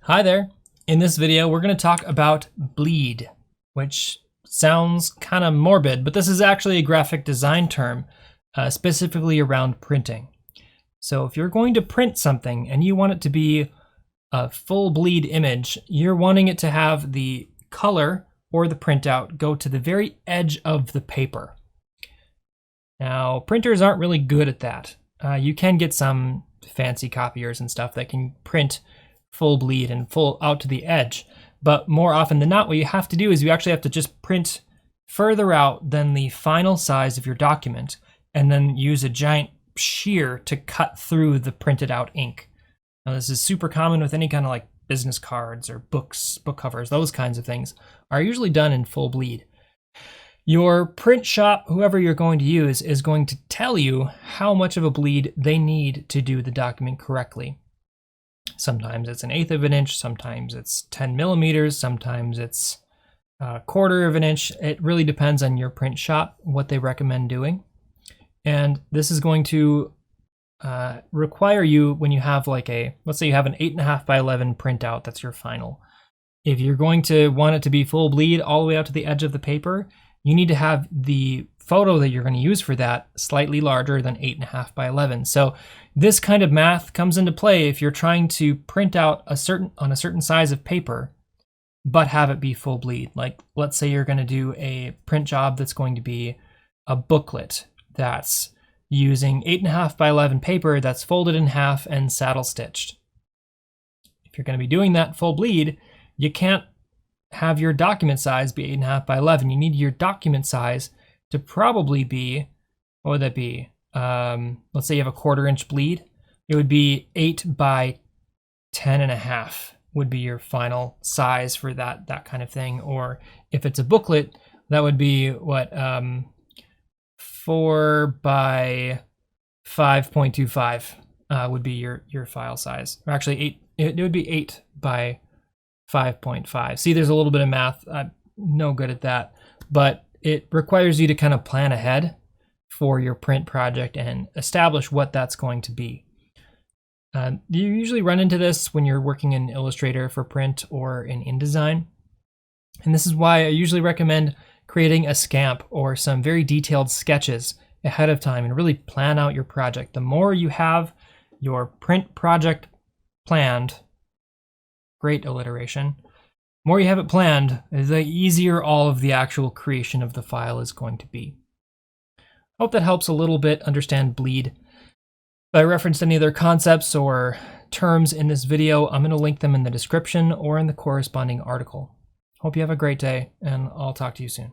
Hi there. In this video, we're going to talk about bleed, which sounds kind of morbid, but this is actually a graphic design term, specifically around printing. So if you're going to print something and you want it to be a full bleed image, you're wanting it to have the color or the printout go to the very edge of the paper. Now, printers aren't really good at that. You can get some fancy copiers and stuff that can print full bleed and full out to the edge. But more often than not, what you have to do is you actually have to just print further out than the final size of your document and then use a giant shear to cut through the printed out ink. Now this is super common with any kind of like business cards or books, book covers, those kinds of things are usually done in full bleed. Your print shop, whoever you're going to use, is going to tell you how much of a bleed they need to do the document correctly. Sometimes it's 1/8 of an inch, sometimes it's 10 millimeters, sometimes it's 1/4 of an inch. It really depends on your print shop, what they recommend doing. And this is going to require you, when you have like let's say you have an 8.5 by 11 printout, that's your final. If you're going to want it to be full bleed all the way out to the edge of the paper, you need to have the photo that you're going to use for that slightly larger than 8.5 by 11. So this kind of math comes into play if you're trying to print out on a certain size of paper, but have it be full bleed. Like let's say you're going to do a print job that's going to be a booklet that's using 8.5 by 11 paper that's folded in half and saddle stitched. If you're going to be doing that full bleed, you can't have your document size be 8.5 by 11. You need your document size to probably be, what would that be? Let's say you have a 1/4 inch bleed. It would be 8 by 10.5 would be your final size for that kind of thing. Or if it's a booklet, that would be what, 4 by 5.25 would be your file size. Or actually it would be 8 by 5.5. See, there's a little bit of math. I'm no good at that, but it requires you to kind of plan ahead for your print project and establish what that's going to be. You usually run into this when you're working in Illustrator for print or in InDesign. And this is why I usually recommend creating a scamp or some very detailed sketches ahead of time and really plan out your project. The more you have your print project planned, great alliteration, more you have it planned, the easier all of the actual creation of the file is going to be. Hope that helps a little bit understand bleed. If I referenced any other concepts or terms in this video, I'm going to link them in the description or in the corresponding article. Hope you have a great day, and I'll talk to you soon.